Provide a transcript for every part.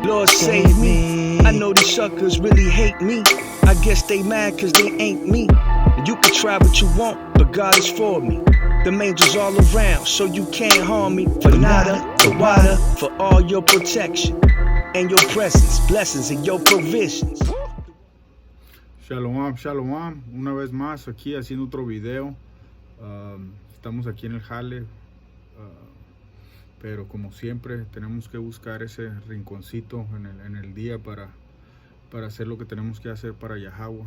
Lord save me. I know these suckers really hate me. I guess they mad cause they ain't me. You can try what you want, but God is for me. Them angels all around, so you can't harm me. For nada, for water, for all your protection and your presence, blessings and your provisions. Shalom, shalom, una vez más aquí haciendo otro video. Estamos aquí en el jale, pero como siempre tenemos que buscar ese rinconcito en el día para hacer lo que tenemos que hacer para Yahweh.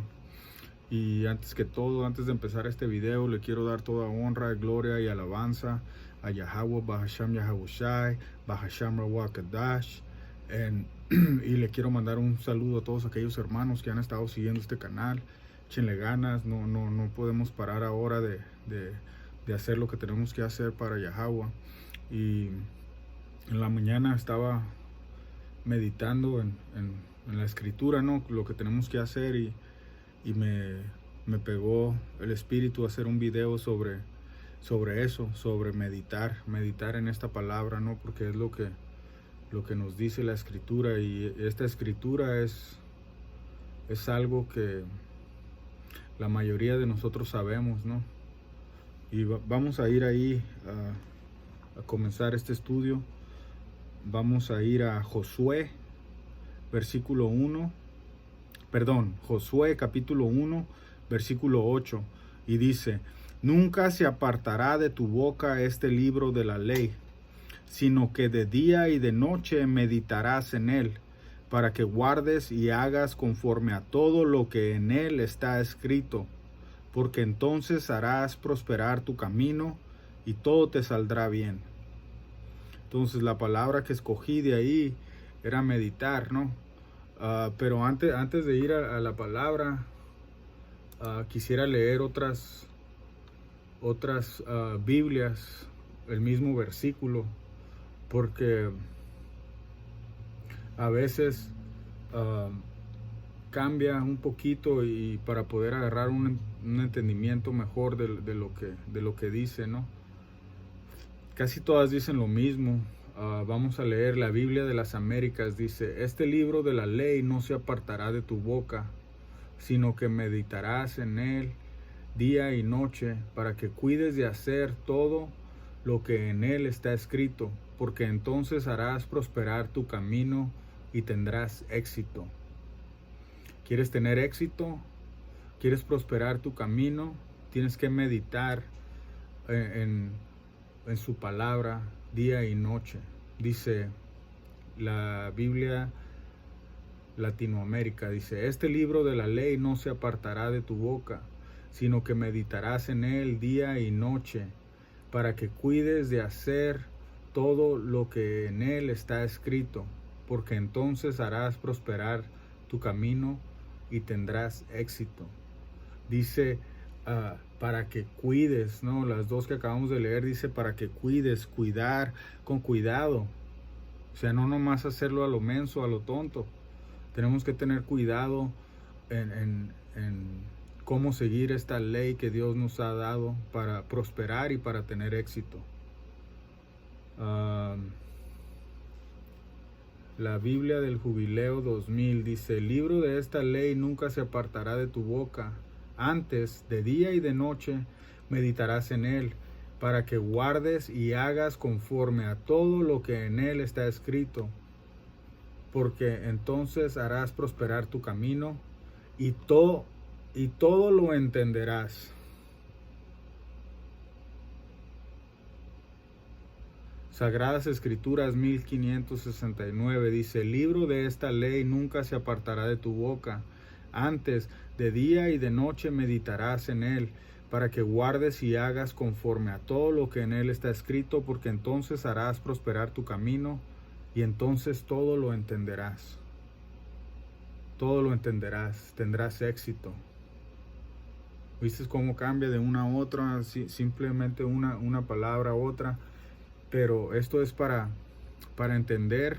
Y antes que todo, antes de empezar este video, le quiero dar toda honra, gloria y alabanza a Yahweh, Bahasham Yahawashi, Bahasham Rawakadash. Y le quiero mandar un saludo a todos aquellos hermanos que han estado siguiendo este canal. Échenle ganas, no podemos parar ahora de hacer lo que tenemos que hacer para Yahweh. Y en la mañana estaba meditando en la escritura, ¿no? Lo que tenemos que hacer y me pegó el espíritu a hacer un video sobre eso, sobre meditar en esta palabra, ¿no? Porque es lo que nos dice la escritura, y esta escritura es algo que la mayoría de nosotros sabemos, ¿no? Y vamos a ir ahí a comenzar este estudio. Vamos a ir a Josué, Josué capítulo 1, versículo 8, y dice: nunca se apartará de tu boca este libro de la ley, sino que de día y de noche meditarás en él, para que guardes y hagas conforme a todo lo que en él está escrito, porque entonces harás prosperar tu camino y todo te saldrá bien. Entonces la palabra que escogí de ahí era meditar, ¿no? Pero antes de ir a la palabra, quisiera leer otras Biblias, el mismo versículo, porque a veces cambia un poquito, y para poder agarrar un entendimiento mejor de lo que dice, ¿no? Casi todas dicen lo mismo. Vamos a leer la Biblia de las Américas. Dice: este libro de la ley no se apartará de tu boca, sino que meditarás en él día y noche, para que cuides de hacer todo lo que en él está escrito, porque entonces harás prosperar tu camino y tendrás éxito. ¿Quieres tener éxito? ¿Quieres prosperar tu camino? Tienes que meditar en su palabra día y noche. Dice la Biblia Latinoamérica, dice: este libro de la ley no se apartará de tu boca, sino que meditarás en él día y noche, para que cuides de hacer todo lo que en él está escrito, porque entonces harás prosperar tu camino y tendrás éxito. Dice para que cuides, ¿no? Las dos que acabamos de leer dice para que cuides, cuidar con cuidado. O sea, no nomás hacerlo a lo menso, a lo tonto. Tenemos que tener cuidado en cómo seguir esta ley que Dios nos ha dado para prosperar y para tener éxito. La Biblia del Jubileo 2000 dice: el libro de esta ley nunca se apartará de tu boca, antes de día y de noche meditarás en él, para que guardes y hagas conforme a todo lo que en él está escrito, porque entonces harás prosperar tu camino y todo lo entenderás. Sagradas Escrituras 1569 dice: el libro de esta ley nunca se apartará de tu boca, antes de día y de noche meditarás en él, para que guardes y hagas conforme a todo lo que en él está escrito, porque entonces harás prosperar tu camino y entonces todo lo entenderás. Todo lo entenderás, tendrás éxito. ¿Viste cómo cambia de una a otra? Simplemente una palabra a otra. Pero esto es para entender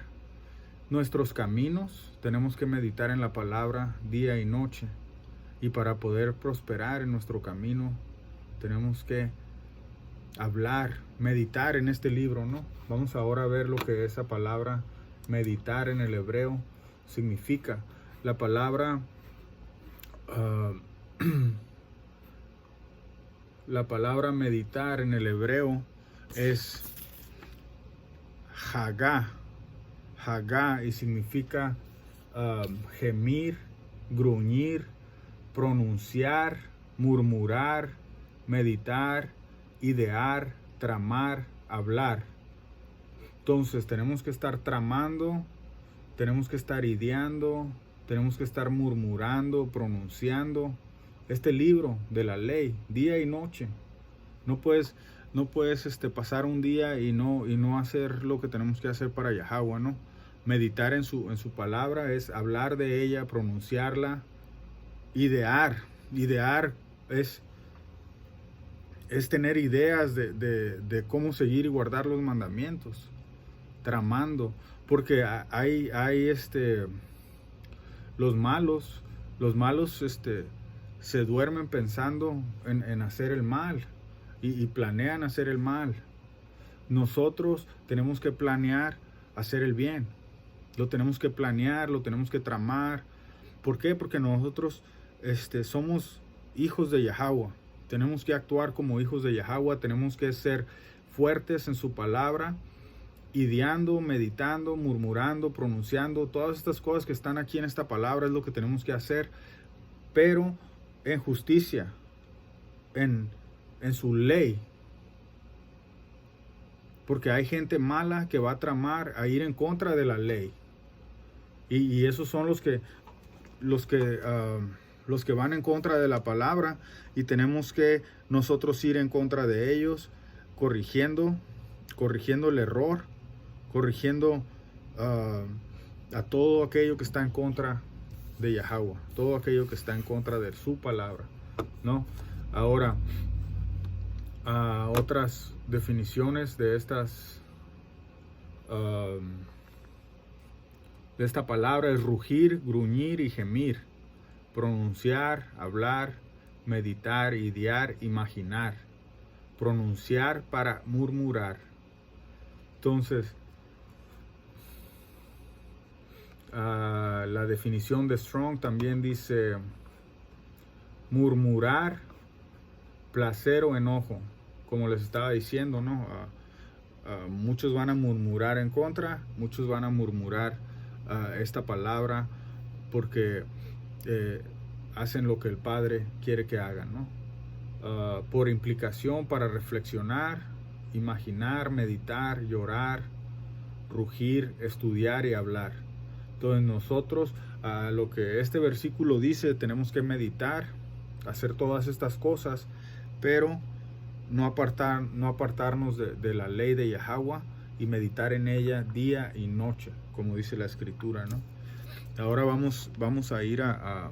nuestros caminos. Tenemos que meditar en la palabra día y noche. Y para poder prosperar en nuestro camino, tenemos que hablar, meditar en este libro, ¿no? Vamos ahora a ver lo que esa palabra Meditar en el hebreo significa la palabra la palabra meditar en el hebreo es hagá, y significa gemir, gruñir, pronunciar, murmurar, meditar, idear, tramar, hablar. Entonces tenemos que estar tramando, tenemos que estar ideando, tenemos que estar murmurando, pronunciando este libro de la ley día y noche. No puedes pasar un día y no hacer lo que tenemos que hacer para Yahweh, ¿no? Meditar en su palabra es hablar de ella, pronunciarla, idear es tener ideas de cómo seguir y guardar los mandamientos, tramando, porque hay los malos se duermen pensando en hacer el mal y planean hacer el mal. Nosotros tenemos que planear hacer el bien, lo tenemos que planear, lo tenemos que tramar. ¿Por qué? Porque nosotros somos hijos de Yahweh. Tenemos que actuar como hijos de Yahweh, tenemos que ser fuertes en su palabra, ideando, meditando, murmurando, pronunciando. Todas estas cosas que están aquí en esta palabra es lo que tenemos que hacer, pero en justicia, en su ley. Porque hay gente mala que va a tramar a ir en contra de la ley. Y esos son los que van en contra de la palabra, y tenemos que nosotros ir en contra de ellos, corrigiendo el error, corrigiendo a todo aquello que está en contra de Yahweh, todo aquello que está en contra de su palabra, ¿no? Ahora, otras definiciones de esta palabra es rugir, gruñir y gemir, pronunciar, hablar, meditar, idear, imaginar, pronunciar para murmurar. Entonces, la definición de Strong también dice murmurar, placer o enojo, como les estaba diciendo, ¿no? Muchos van a murmurar en contra, muchos van a murmurar esta palabra porque hacen lo que el Padre quiere que hagan, ¿no? Por implicación, para reflexionar, imaginar, meditar, llorar, rugir, estudiar y hablar. Entonces nosotros, lo que este versículo dice, tenemos que meditar, hacer todas estas cosas, pero no apartarnos de la ley de Yahweh y meditar en ella día y noche, como dice la escritura, ¿no? Ahora vamos a ir a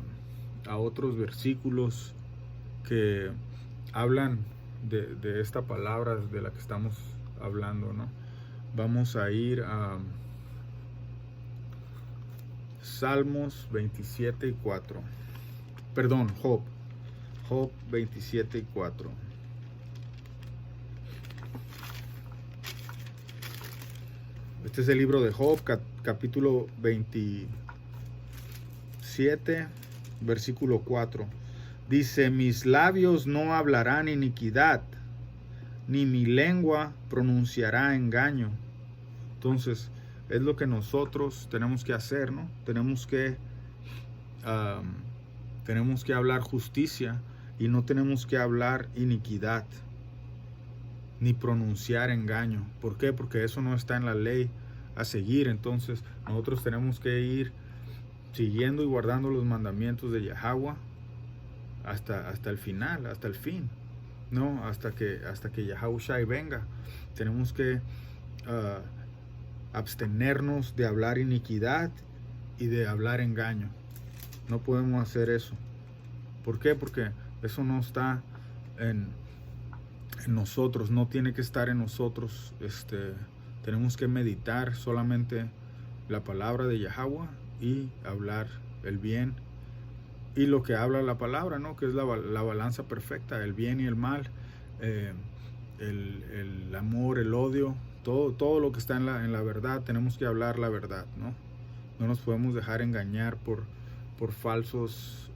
otros versículos que hablan de esta palabra de la que estamos hablando, ¿no? Vamos a ir a Salmos 27 y 4. Perdón, Job 27 y 4. Este es el libro de Job, capítulo 27, versículo 4. Dice: mis labios no hablarán iniquidad, ni mi lengua pronunciará engaño. Entonces, es lo que nosotros tenemos que hacer, ¿no? Tenemos que hablar justicia y no tenemos que hablar iniquidad, ni pronunciar engaño. ¿Por qué? Porque eso no está en la ley a seguir. Entonces, nosotros tenemos que ir siguiendo y guardando los mandamientos de Yahweh hasta el final, hasta el fin, ¿no? Hasta que Yahushua venga. Tenemos que abstenernos de hablar iniquidad y de hablar engaño. No podemos hacer eso. ¿Por qué? Porque eso no está en nosotros, no tiene que estar en nosotros. Tenemos que meditar solamente la palabra de Yahweh y hablar el bien y lo que habla la palabra, ¿no? Que es la balanza perfecta, el bien y el mal, el amor, el odio, todo lo que está en la verdad, tenemos que hablar la verdad, ¿no? No nos podemos dejar engañar por falsos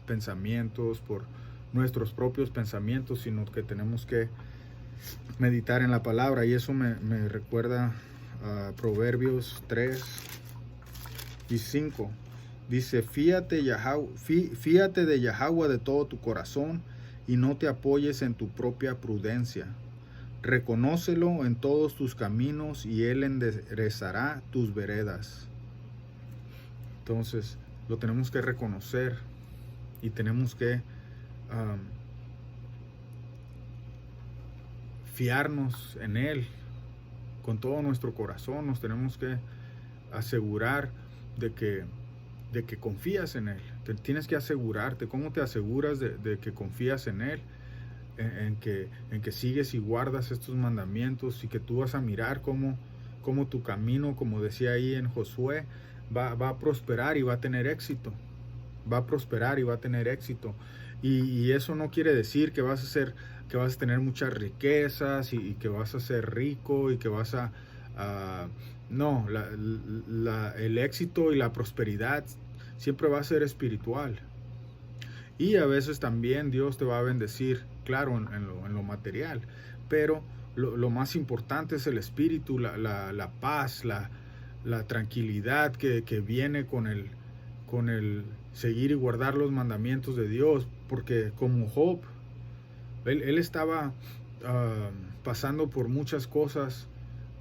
pensamientos, por nuestros propios pensamientos, sino que tenemos que meditar en la palabra. Y eso me recuerda a Proverbios 3 y 5. Dice, fíate de Yahweh de todo tu corazón y no te apoyes en tu propia prudencia. Reconócelo en todos tus caminos y Él enderezará tus veredas. Entonces, lo tenemos que reconocer y tenemos que fiarnos en Él con todo nuestro corazón. Nos tenemos que asegurar de que confías en Él. Tienes que asegurarte. ¿Cómo te aseguras de que confías en Él? En que sigues y guardas estos mandamientos y que tú vas a mirar cómo tu camino, como decía ahí en Josué, va a prosperar y va a tener éxito. Va a prosperar y va a tener éxito. Y eso no quiere decir que vas a tener muchas riquezas y que vas a ser rico y que vas a no, el éxito y la prosperidad siempre va a ser espiritual. Y a veces también Dios te va a bendecir, claro, en lo material. Pero lo más importante es el espíritu, la paz, la tranquilidad que viene con el seguir y guardar los mandamientos de Dios. Porque como Job, él estaba pasando por muchas cosas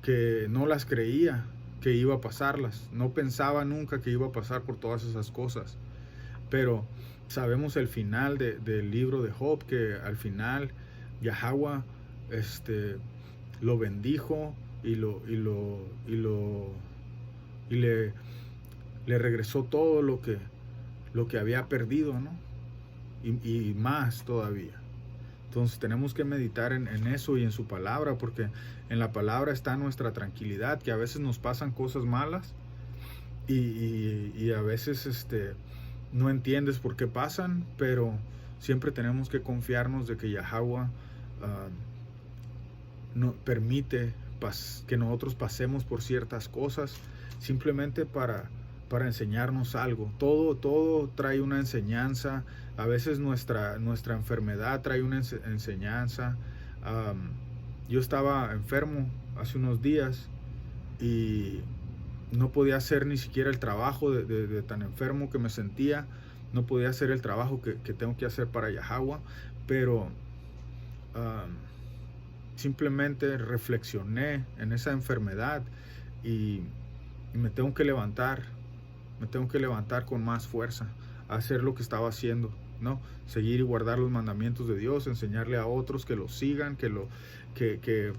que no las creía que iba a pasarlas. No pensaba nunca que iba a pasar por todas esas cosas. Pero sabemos el final del libro de Job, que al final Yahweh lo bendijo y le regresó todo lo que había perdido, ¿no? Y más todavía. Entonces tenemos que meditar en eso y en su palabra, porque en la palabra está nuestra tranquilidad, que a veces nos pasan cosas malas y a veces no entiendes por qué pasan, pero siempre tenemos que confiarnos de que Yahweh no permite que nosotros pasemos por ciertas cosas simplemente para enseñarnos algo. Todo trae una enseñanza. A veces nuestra enfermedad trae una enseñanza. Yo estaba enfermo hace unos días y no podía hacer ni siquiera el trabajo de tan enfermo que me sentía. No podía hacer el trabajo que tengo que hacer para Yahweh, pero simplemente reflexioné en esa enfermedad y me tengo que levantar con más fuerza a hacer lo que estaba haciendo, ¿no? Seguir y guardar los mandamientos de Dios, enseñarle a otros que lo sigan, que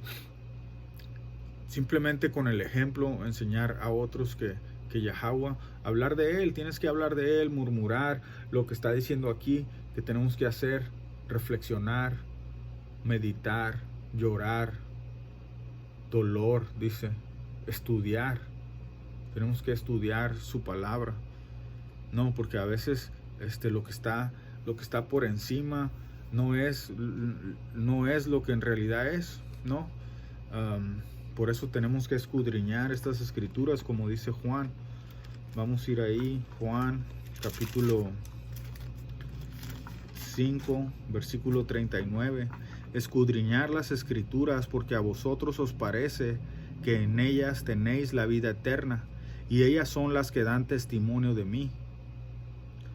simplemente con el ejemplo enseñar a otros que Yahweh, hablar de Él. Tienes que hablar de Él, murmurar lo que está diciendo aquí, que tenemos que hacer, reflexionar, meditar, llorar, dolor, dice, estudiar. Tenemos que estudiar su palabra. No, porque a veces lo que está por encima no es lo que en realidad es, ¿no? Por eso tenemos que escudriñar estas escrituras, como dice Juan. Vamos a ir ahí, Juan, capítulo 5, versículo 39. Escudriñar las escrituras, porque a vosotros os parece que en ellas tenéis la vida eterna, y ellas son las que dan testimonio de mí.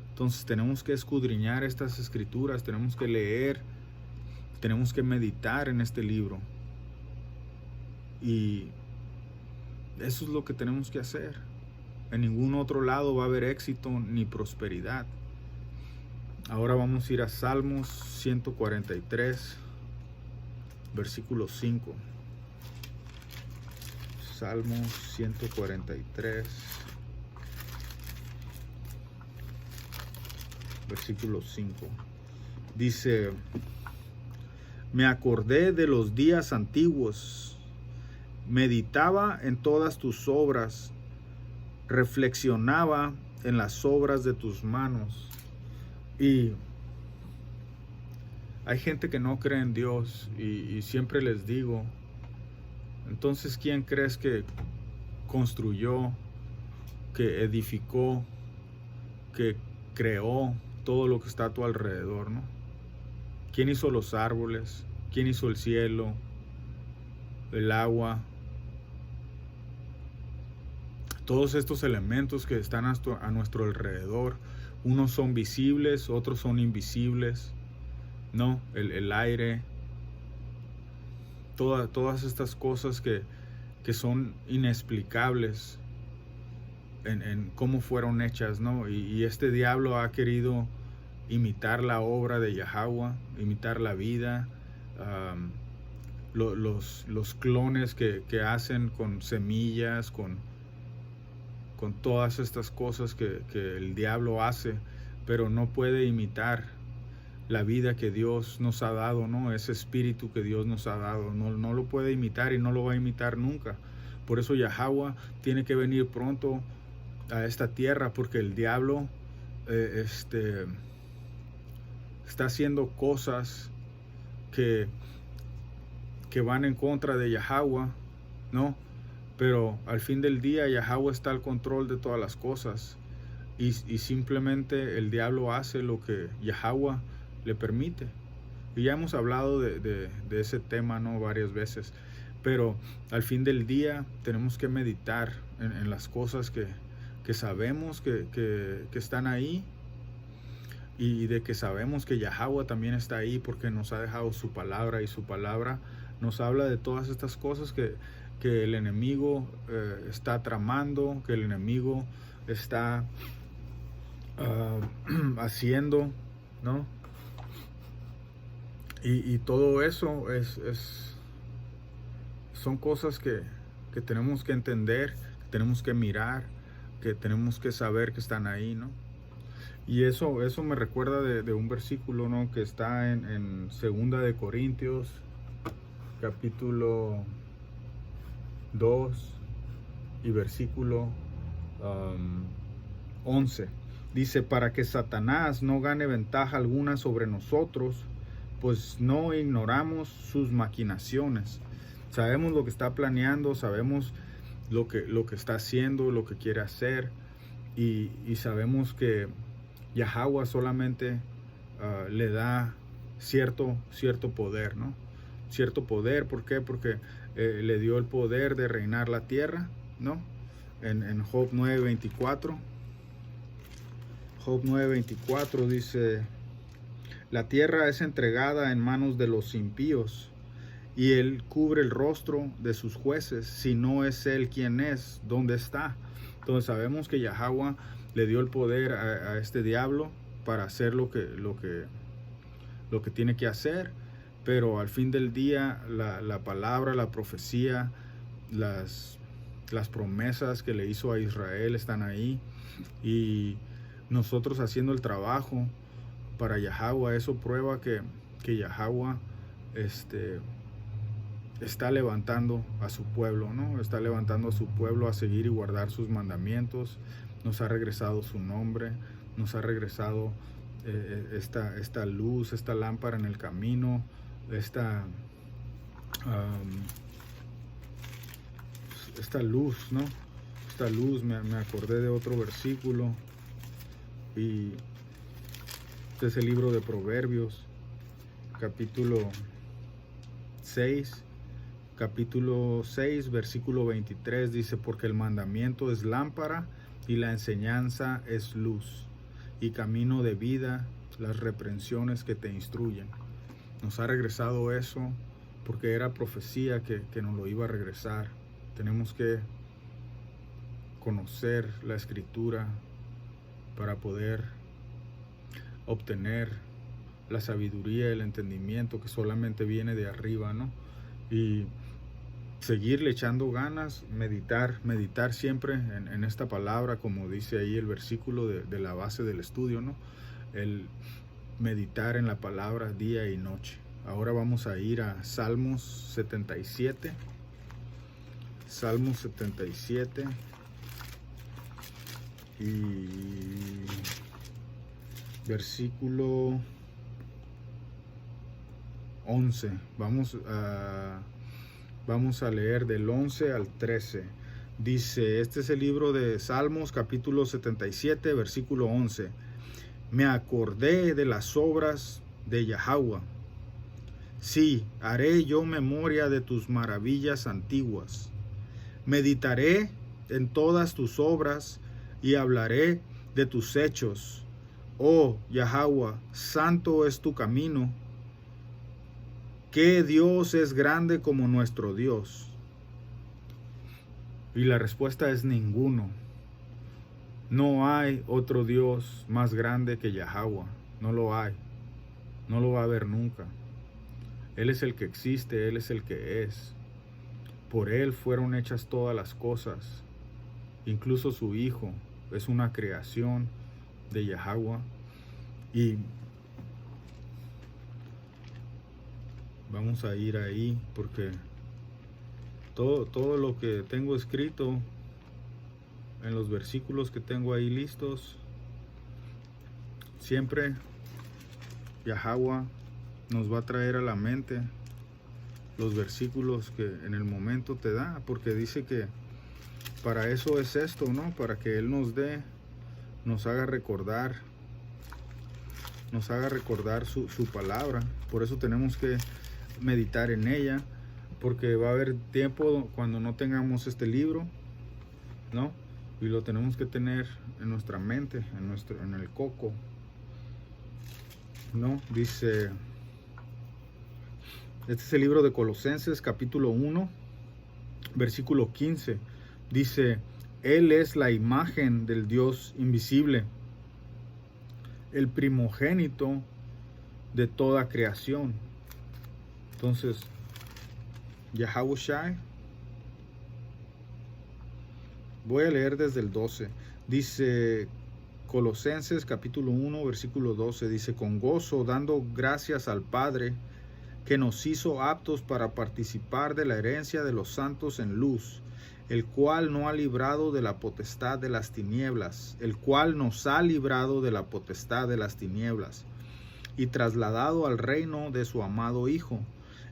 Entonces tenemos que escudriñar estas escrituras, tenemos que leer, tenemos que meditar en este libro. Y eso es lo que tenemos que hacer. En ningún otro lado va a haber éxito ni prosperidad. Ahora vamos a ir a Salmos 143, versículo 5. Salmos 143, versículo 5. Dice: me acordé de los días antiguos, meditaba en todas tus obras, reflexionaba en las obras de tus manos. Y hay gente que no cree en Dios y siempre les digo, Entonces, ¿quién crees que construyó, que edificó, que creó todo lo que está a tu alrededor, ¿no? ¿Quién hizo los árboles? ¿Quién hizo el cielo, el agua? Todos estos elementos que están a nuestro alrededor, unos son visibles, otros son invisibles, ¿no? El aire, todas estas cosas que son inexplicables en cómo fueron hechas, ¿no? Y este diablo ha querido imitar la obra de Yahweh, imitar la vida, los clones que hacen con semillas, con todas estas cosas que el diablo hace, pero no puede imitar la vida que Dios nos ha dado, ¿no? Ese espíritu que Dios nos ha dado, no lo puede imitar y no lo va a imitar nunca. Por eso Yahweh tiene que venir pronto a esta tierra, porque el diablo está haciendo cosas que van en contra de Yahweh, ¿no? Pero al fin del día Yahweh está al control de todas las cosas, y simplemente el diablo hace lo que Yahweh le permite. Y ya hemos hablado de ese tema, ¿no? Varias veces. Pero al fin del día tenemos que meditar en las cosas que sabemos que están ahí, y de que sabemos que Yahweh también está ahí, porque nos ha dejado su palabra, y su palabra nos habla de todas estas cosas que el enemigo está tramando, que el enemigo está haciendo, ¿no? Y todo eso son cosas que tenemos que entender, que tenemos que mirar, que tenemos que saber que están ahí, ¿no? Y eso me recuerda de un versículo, ¿no? Que está en 2 de Corintios, capítulo 2 y versículo 11. Dice: para que Satanás no gane ventaja alguna sobre nosotros, pues no ignoramos sus maquinaciones. Sabemos lo que está planeando, sabemos lo que está haciendo, lo que quiere hacer, y sabemos que Yahweh solamente le da cierto poder, ¿no? Cierto poder, ¿por qué? Porque le dio el poder de reinar la tierra, ¿no? En Job 9:24. Job 9:24 dice: la tierra es entregada en manos de los impíos, y él cubre el rostro de sus jueces. Si no es él quien es, ¿dónde está? Entonces sabemos que Yahweh le dio el poder a este diablo para hacer lo que tiene que hacer, pero al fin del día la palabra, la profecía, las promesas que le hizo a Israel están ahí, y nosotros haciendo el trabajo para Yahweh. Eso prueba que Yahweh está levantando a su pueblo, ¿no? Está levantando a su pueblo a seguir y guardar sus mandamientos. Nos ha regresado su nombre, nos ha regresado esta luz, esta lámpara en el camino, esta luz, ¿no? Esta luz, me acordé de otro versículo, y este es el libro de Proverbios, capítulo 6, versículo 23, dice: porque el mandamiento es lámpara y la enseñanza es luz, y camino de vida las reprensiones que te instruyen. Nos ha regresado eso porque era profecía que nos lo iba a regresar. Tenemos que conocer la escritura para poder obtener la sabiduría, el entendimiento que solamente viene de arriba, ¿no? Y seguirle echando ganas, meditar siempre en esta palabra, como dice ahí el versículo de la base del estudio, ¿no? El meditar en la palabra día y noche. Ahora vamos a ir a Salmos 77. Salmos 77 y versículo 11. Vamos a Vamos a leer del 11 al 13. Dice, este es el libro de Salmos, capítulo 77, versículo 11. Me acordé de las obras de Yahweh. Sí, haré yo memoria de tus maravillas antiguas. Meditaré en todas tus obras y hablaré de tus hechos. Oh Yahweh, santo es tu camino. ¿Qué Dios es grande como nuestro Dios? Y la respuesta es ninguno. No hay otro Dios más grande que Yahweh. No lo hay. No lo va a haber nunca. Él es el que existe, Él es el que es. Por Él fueron hechas todas las cosas. Incluso su Hijo es una creación de Yahweh. Y vamos a ir ahí porque todo lo que tengo escrito en los versículos que tengo ahí listos, siempre Yahweh nos va a traer a la mente los versículos que en el momento te da, porque dice que para eso es esto, ¿no? Para que Él nos haga recordar su palabra. Por eso tenemos que meditar en ella, porque va a haber tiempo cuando no tengamos este libro, ¿no? Y lo tenemos que tener en nuestra mente, en el coco, ¿no? Dice, este es el libro de Colosenses, capítulo 1, versículo 15. Dice, Él es la imagen del Dios invisible, el primogénito de toda creación. Entonces, Yahawashi, voy a leer desde el 12. Dice Colosenses capítulo 1 versículo 12. Dice, con gozo dando gracias al Padre que nos hizo aptos para participar de la herencia de los santos en luz, el cual nos ha librado de la potestad de las tinieblas, y trasladado al reino de su amado Hijo,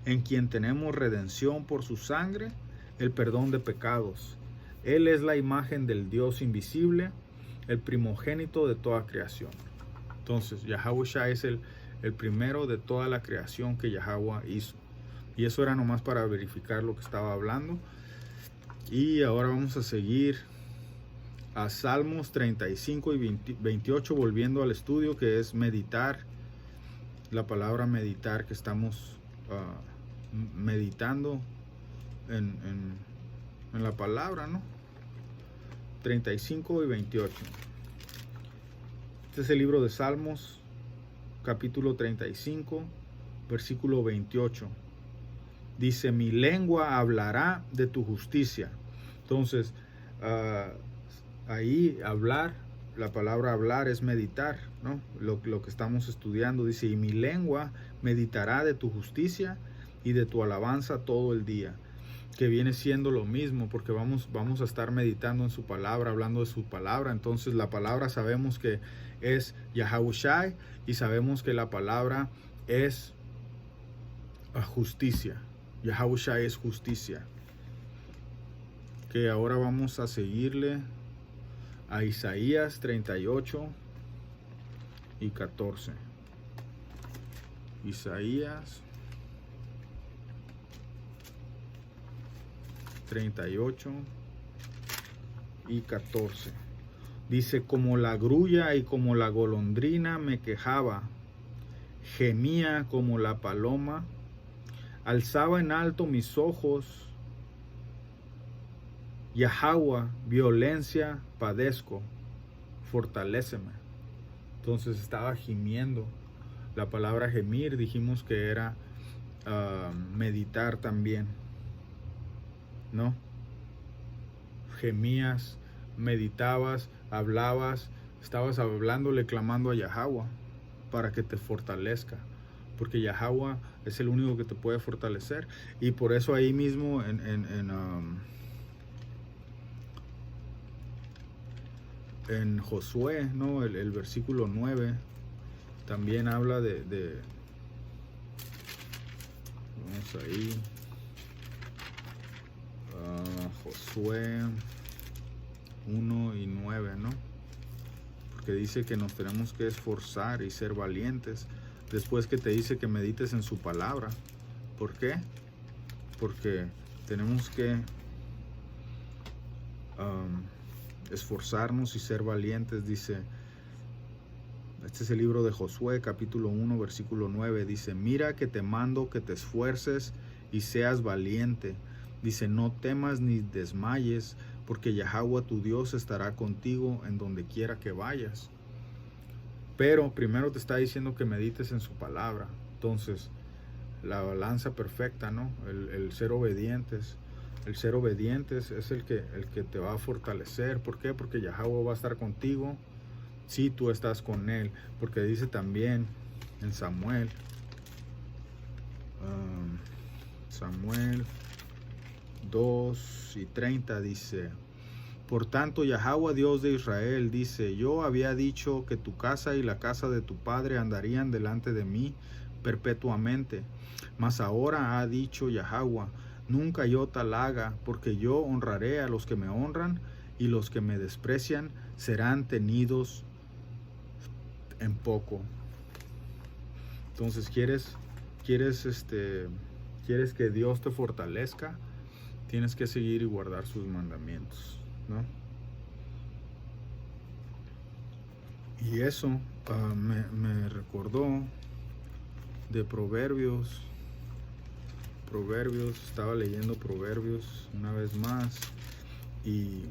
en quien tenemos redención por su sangre, el perdón de pecados. Él es la imagen del Dios invisible, el primogénito de toda creación. Entonces, Yahawashi es el primero de toda la creación que Yahweh hizo. Y eso era nomás para verificar lo que estaba hablando. Y ahora vamos a seguir a Salmos 35 y 28, volviendo al estudio que es meditar. La palabra meditar, que estamos meditando en la palabra, ¿no? 35 y 28. Este es el libro de Salmos, capítulo 35, versículo 28. Dice, mi lengua hablará de tu justicia. Entonces, ahí hablar, la palabra hablar es meditar, ¿no? Lo que estamos estudiando dice, y mi lengua meditará de tu justicia y de tu alabanza todo el día. Que viene siendo lo mismo, porque vamos a estar meditando en su palabra, hablando de su palabra. Entonces la palabra sabemos que es Yahawashi, y sabemos que la palabra es justicia. Yahawashi es justicia. Que ahora vamos a seguirle a Isaías 38 y 14. Isaías 38 y 14. Dice, como la grulla y como la golondrina me quejaba, gemía como la paloma, alzaba en alto mis ojos, Yahweh, violencia padezco, fortaléceme. Entonces estaba gimiendo. La palabra gemir dijimos que era meditar también, ¿no? Gemías, meditabas, hablabas, estabas hablándole, clamando a Yahweh para que te fortalezca, porque Yahweh es el único que te puede fortalecer. Y por eso ahí mismo en Josué, ¿no? El versículo 9 también habla de vamos ahí, Josué 1 y 9, ¿no? Porque dice que nos tenemos que esforzar y ser valientes. Después que te dice que medites en su palabra. ¿Por qué? Porque tenemos que esforzarnos y ser valientes. Dice, este es el libro de Josué, capítulo 1, versículo 9. Dice, mira que te mando que te esfuerces y seas valiente. Dice, no temas ni desmayes, porque Yahweh tu Dios estará contigo en donde quiera que vayas. Pero primero te está diciendo que medites en su palabra. Entonces, la balanza perfecta, ¿no? El ser obedientes. El ser obedientes es el que te va a fortalecer. ¿Por qué? Porque Yahweh va a estar contigo si tú estás con él. Porque dice también en Samuel, Samuel 2 y 30 dice, por tanto Yahweh Dios de Israel dice, yo había dicho que tu casa y la casa de tu padre andarían delante de mí perpetuamente, mas ahora ha dicho Yahweh, nunca yo tal haga, porque yo honraré a los que me honran y los que me desprecian serán tenidos en poco. Entonces, ¿quieres que Dios te fortalezca? Tienes que seguir y guardar sus mandamientos, ¿no? Y eso me recordó de Proverbios. Estaba leyendo Proverbios una vez más y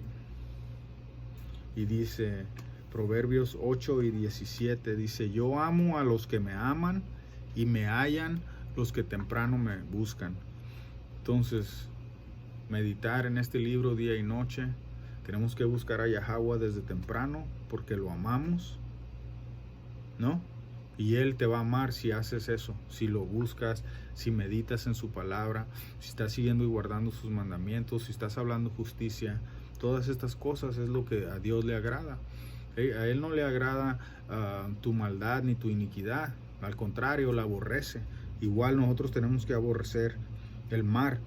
dice Proverbios 8 y 17, dice, yo amo a los que me aman y me hallan los que temprano me buscan. Entonces, meditar en este libro día y noche. Tenemos que buscar a Yahweh desde temprano porque lo amamos, ¿no? Y Él te va a amar si haces eso, si lo buscas, si meditas en su palabra, si estás siguiendo y guardando sus mandamientos, si estás hablando justicia. Todas estas cosas es lo que a Dios le agrada. A Él no le agrada tu maldad ni tu iniquidad. Al contrario, la aborrece. Igual nosotros tenemos que aborrecer el mal.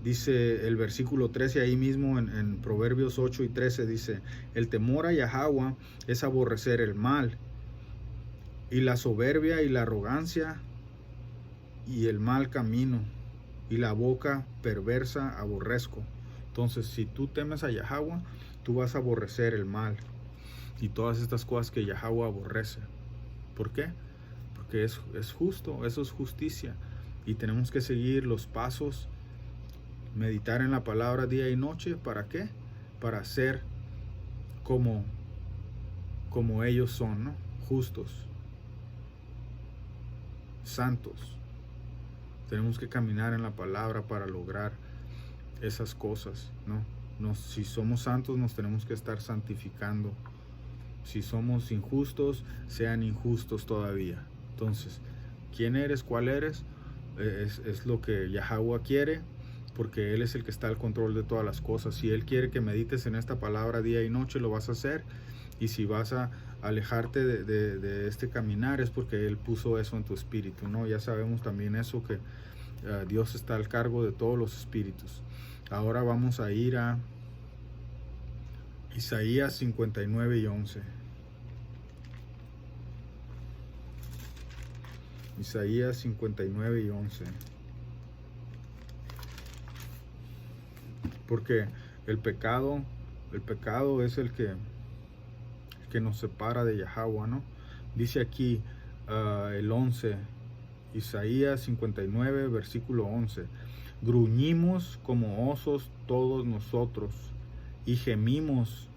Dice el versículo 13 ahí mismo en Proverbios 8 y 13, dice, el temor a Yahweh es aborrecer el mal, y la soberbia y la arrogancia y el mal camino, y la boca perversa aborrezco. Entonces, si tú temes a Yahweh, tú vas a aborrecer el mal y todas estas cosas que Yahweh aborrece. ¿Por qué? Porque es justo, eso es justicia. Y tenemos que seguir los pasos, meditar en la palabra día y noche. ¿Para qué? Para ser como ellos son, ¿no? Justos, santos. Tenemos que caminar en la palabra para lograr esas cosas, ¿no? Si somos santos, nos tenemos que estar santificando. Si somos injustos, sean injustos todavía. Entonces, ¿quién eres? ¿Cuál eres? Es lo que Yahweh quiere, porque Él es el que está al control de todas las cosas. Si Él quiere que medites en esta palabra día y noche, lo vas a hacer. Y si vas a alejarte de este caminar, es porque Él puso eso en tu espíritu, ¿no? Ya sabemos también eso, que Dios está al cargo de todos los espíritus. Ahora vamos a ir a Isaías 59 y 11. Isaías 59 y 11. Porque el pecado es el que nos separa de Yahweh, ¿no? Dice aquí el 11, Isaías 59, versículo 11. Gruñimos como osos todos nosotros, y gemimos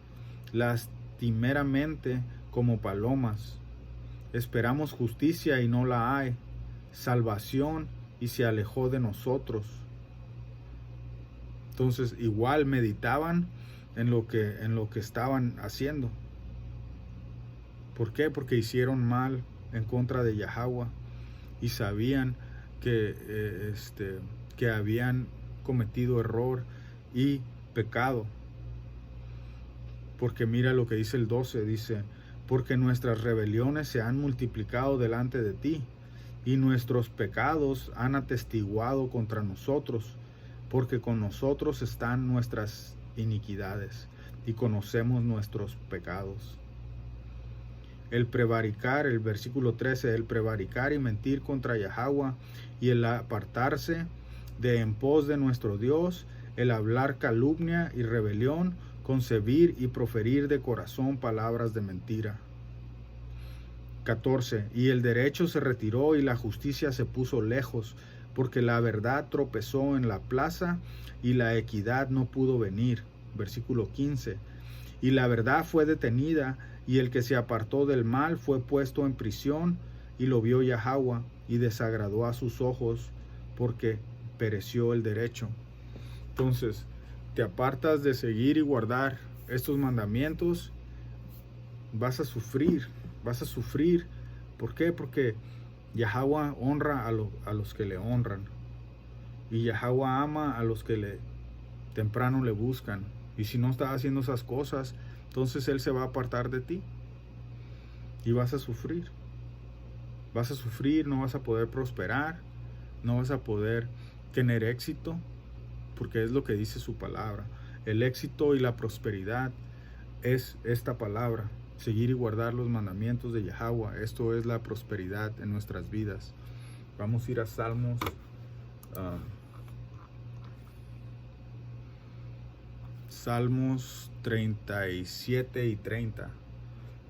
lastimeramente como palomas. Esperamos justicia y no la hay, salvación y se alejó de nosotros. Entonces, igual meditaban en lo que estaban haciendo. ¿Por qué? Porque hicieron mal en contra de Yahweh y sabían que habían cometido error y pecado. Porque mira lo que dice el 12, dice, porque nuestras rebeliones se han multiplicado delante de ti, y nuestros pecados han atestiguado contra nosotros. porque con nosotros están nuestras iniquidades y conocemos nuestros pecados. El prevaricar, el versículo 13, el prevaricar y mentir contra Yahweh, y el apartarse de en pos de nuestro Dios, el hablar calumnia y rebelión, concebir y proferir de corazón palabras de mentira. 14. Y el derecho se retiró y la justicia se puso lejos, porque la verdad tropezó en la plaza y la equidad no pudo venir. Versículo 15. Y la verdad fue detenida, y el que se apartó del mal fue puesto en prisión, y lo vio Yahweh, y desagradó a sus ojos, porque pereció el derecho. Entonces, te apartas de seguir y guardar estos mandamientos, vas a sufrir. ¿Por qué? Porque Yahweh honra a los que le honran. Y Yahweh ama a los que temprano le buscan. Y si no estás haciendo esas cosas, entonces Él se va a apartar de ti. Y vas a sufrir. Vas a sufrir, no vas a poder prosperar, no vas a poder tener éxito, porque es lo que dice su palabra. El éxito y la prosperidad es esta palabra. Seguir y guardar los mandamientos de Yahweh. Esto es la prosperidad en nuestras vidas. Vamos a ir a Salmos. Salmos 37 y 30.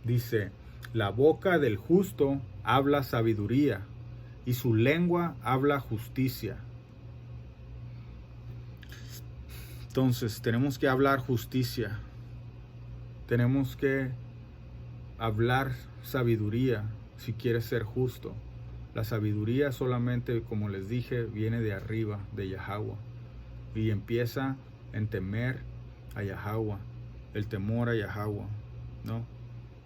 Dice: la boca del justo habla sabiduría, y su lengua habla justicia. Entonces, tenemos que hablar justicia. Tenemos que hablar sabiduría si quieres ser justo. La sabiduría solamente, como les dije, viene de arriba, de Yahweh. Y empieza en temer a Yahweh, el temor a Yahweh, ¿no?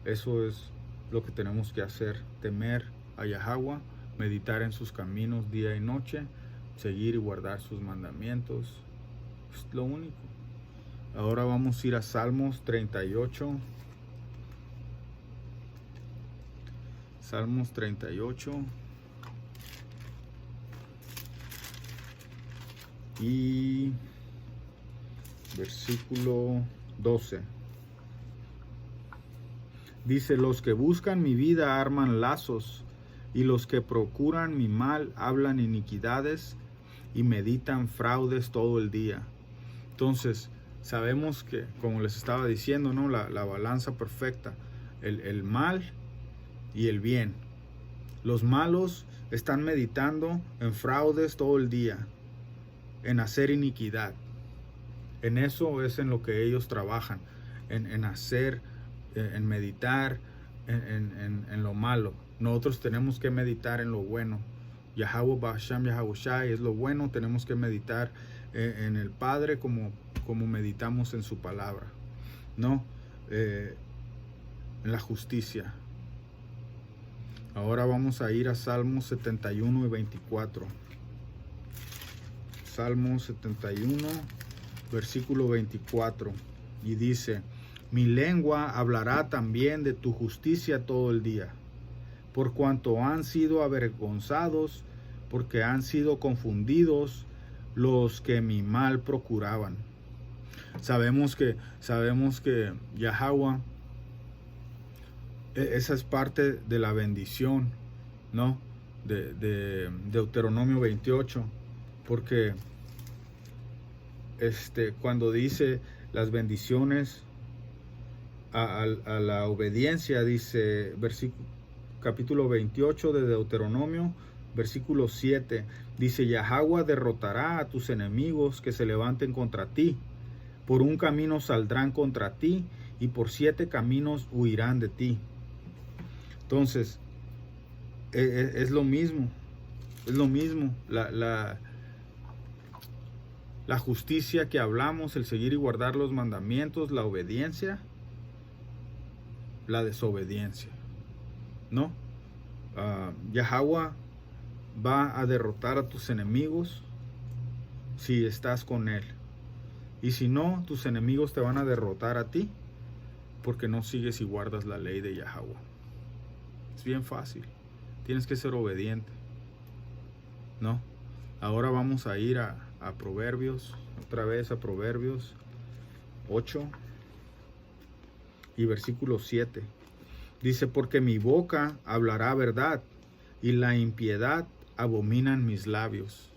Eso es lo que tenemos que hacer, temer a Yahweh, meditar en sus caminos día y noche, seguir y guardar sus mandamientos. Es lo único. Ahora vamos a ir a Salmos 38. Salmos 38. Y versículo 12. Dice: los que buscan mi vida arman lazos, y los que procuran mi mal hablan iniquidades y meditan fraudes todo el día. Entonces, sabemos que, como les estaba diciendo, ¿no? La balanza perfecta, el mal y el bien. Los malos están meditando en fraudes todo el día, en hacer iniquidad. En eso es en lo que ellos trabajan, en hacer, en meditar en lo malo. Nosotros tenemos que meditar en lo bueno. Yahweh Ba'asham Yahawashi es lo bueno. Tenemos que meditar en el Padre como meditamos en su palabra, ¿no? En la justicia. Ahora vamos a ir a Salmos 71 y 24. Salmos 71, versículo 24. Y dice: mi lengua hablará también de tu justicia todo el día, por cuanto han sido avergonzados, porque han sido confundidos los que mi mal procuraban. Sabemos que Yahweh, esa es parte de la bendición, ¿no? De Deuteronomio 28, porque cuando dice las bendiciones a la obediencia, dice capítulo 28 de Deuteronomio, versículo 7, dice: Yahweh derrotará a tus enemigos que se levanten contra ti. Por un camino saldrán contra ti, y por 7 caminos huirán de ti. Entonces, es lo mismo. Es lo mismo. La justicia que hablamos, el seguir y guardar los mandamientos, la obediencia, la desobediencia, ¿no? Yahweh va a derrotar a tus enemigos si estás con Él. Y si no, tus enemigos te van a derrotar a ti porque no sigues y guardas la ley de Yahweh. Es bien fácil. Tienes que ser obediente, ¿no? Ahora vamos a ir a a Proverbios, otra vez a Proverbios 8 y versículo 7. Dice, porque mi boca hablará verdad y la impiedad abominan mis labios.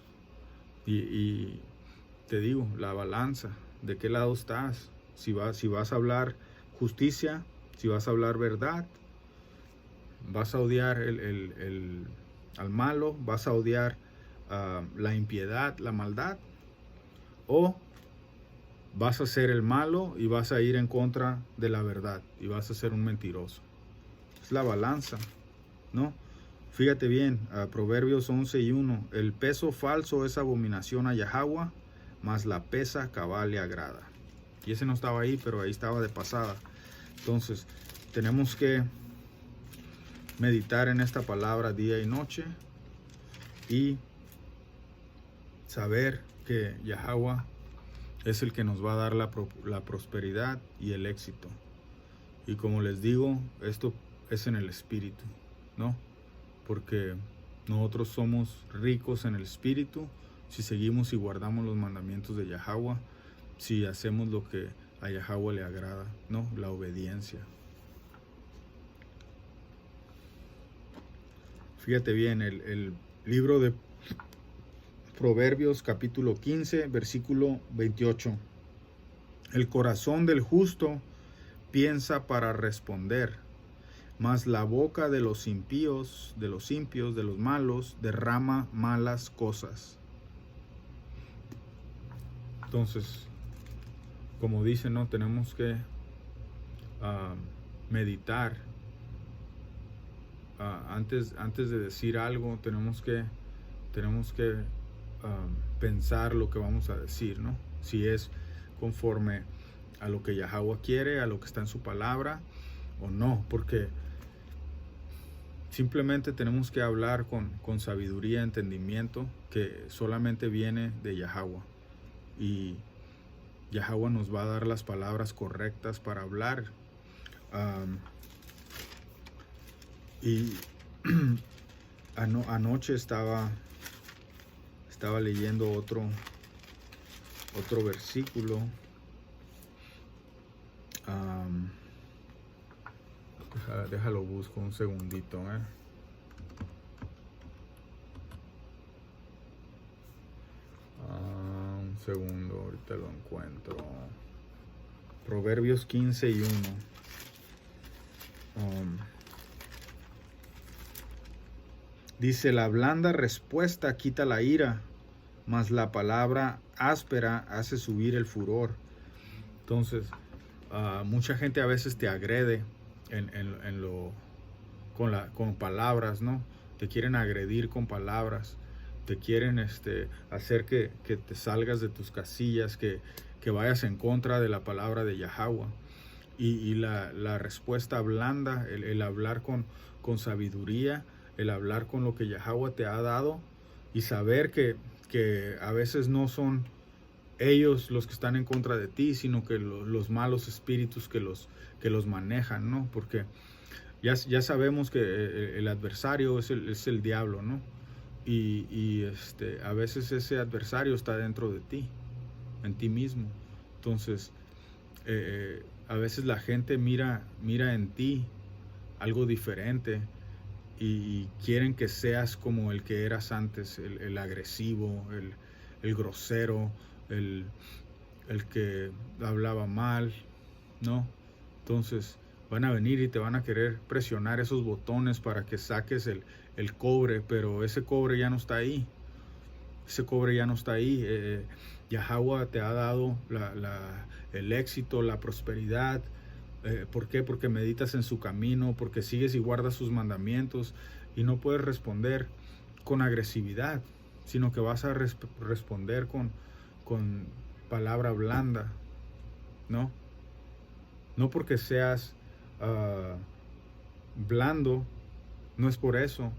Y te digo, la balanza, ¿de qué lado estás? Si vas a hablar justicia, si vas a hablar verdad, vas a odiar al malo, vas a odiar la impiedad, la maldad, o vas a ser el malo y vas a ir en contra de la verdad y vas a ser un mentiroso. Es la balanza, ¿no? Fíjate bien, Proverbios 11:1, el peso falso es abominación a Yahweh, mas la pesa cabal le agrada. Y ese no estaba ahí, pero ahí estaba de pasada. Entonces, tenemos que meditar en esta palabra día y noche y saber que Yahweh es el que nos va a dar la prosperidad y el éxito. Y como les digo, esto es en el espíritu, ¿no? Porque nosotros somos ricos en el espíritu si seguimos y guardamos los mandamientos de Yahweh, si hacemos lo que a Yahweh le agrada, ¿no? La obediencia. Fíjate bien, el libro de Proverbios capítulo 15, versículo 28. El corazón del justo piensa para responder, mas la boca de los impíos, de los malos, derrama malas cosas. Entonces, como dice, ¿no? Tenemos que meditar. Antes de decir algo, tenemos que pensar lo que vamos a decir, ¿no? Si es conforme a lo que Yahweh quiere, a lo que está en su palabra, o no, porque simplemente tenemos que hablar con sabiduría, entendimiento, que solamente viene de Yahweh. Y Yahweh nos va a dar las palabras correctas para hablar. Y anoche estaba leyendo otro versículo. Déjalo busco un segundito, un segundo, ahorita lo encuentro. Proverbios 15:1. Dice, la blanda respuesta quita la ira, mas la palabra áspera hace subir el furor. Entonces, mucha gente a veces te agrede con palabras, ¿no? Te quieren agredir con palabras, te quieren hacer que te salgas de tus casillas, que vayas en contra de la palabra de Yahweh. Y la respuesta blanda, el hablar con sabiduría, el hablar con lo que Yahweh te ha dado y saber que a veces no son ellos los que están en contra de ti, sino que los malos espíritus que los manejan, ¿no? Porque ya sabemos que el adversario es el diablo, ¿no? Y a veces ese adversario está dentro de ti, en ti mismo. Entonces, a veces la gente mira en ti algo diferente y quieren que seas como el que eras antes, el agresivo, el grosero, el que hablaba mal, ¿no? Entonces van a venir y te van a querer presionar esos botones para que saques el cobre, pero ese cobre ya no está ahí. Ese cobre ya no está ahí. Yahweh te ha dado el éxito, la prosperidad. ¿Por qué? Porque meditas en su camino, porque sigues y guardas sus mandamientos y no puedes responder con agresividad, sino que vas a responder con palabra blanda, ¿no? No porque seas blando, no es por eso,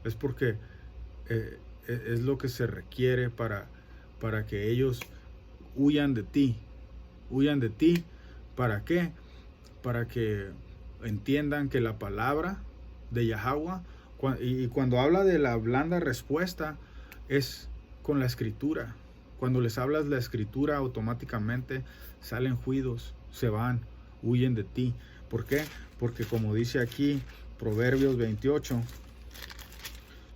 es porque es lo que se requiere para que ellos huyan de ti. ¿Para qué? Para que entiendan que la palabra de Yahweh, y cuando habla de la blanda respuesta, es con la escritura, Cuando les hablas la escritura, automáticamente salen juidos, se van, huyen de ti. ¿Por qué? Porque como dice aquí Proverbios 28,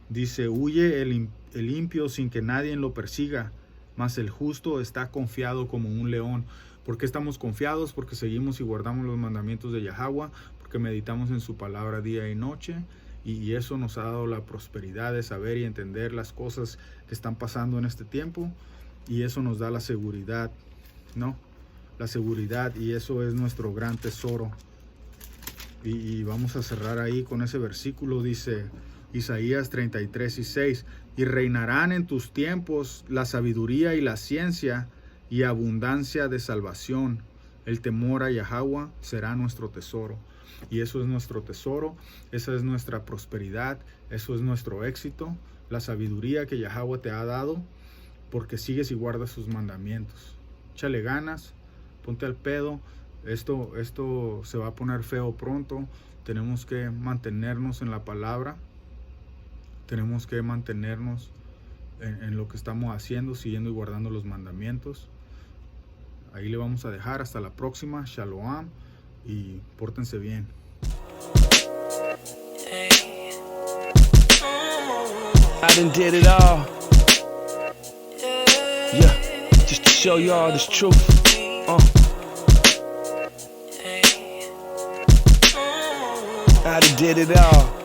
dice: huye el impío sin que nadie lo persiga, mas el justo está confiado como un león. ¿Por qué estamos confiados? Porque seguimos y guardamos los mandamientos de Yahweh, porque meditamos en su palabra día y noche, y eso nos ha dado la prosperidad de saber y entender las cosas que están pasando en este tiempo, y eso nos da la seguridad, ¿no? La seguridad, y eso es nuestro gran tesoro. Y vamos a cerrar ahí con ese versículo. Dice Isaías 33:6: y reinarán en tus tiempos la sabiduría y la ciencia y abundancia de salvación. El temor a Yahweh será nuestro tesoro. Y eso es nuestro tesoro, esa es nuestra prosperidad, eso es nuestro éxito, la sabiduría que Yahweh te ha dado, porque sigues y guardas sus mandamientos. Échale ganas, ponte al pedo. Esto se va a poner feo pronto. Tenemos que mantenernos en la palabra, tenemos que mantenernos en lo que estamos haciendo, siguiendo y guardando los mandamientos. Ahí le vamos a dejar. Hasta la próxima. Shalom y pórtense bien. I done did it all. Yeah, just to show y'all this truth. I done did it all.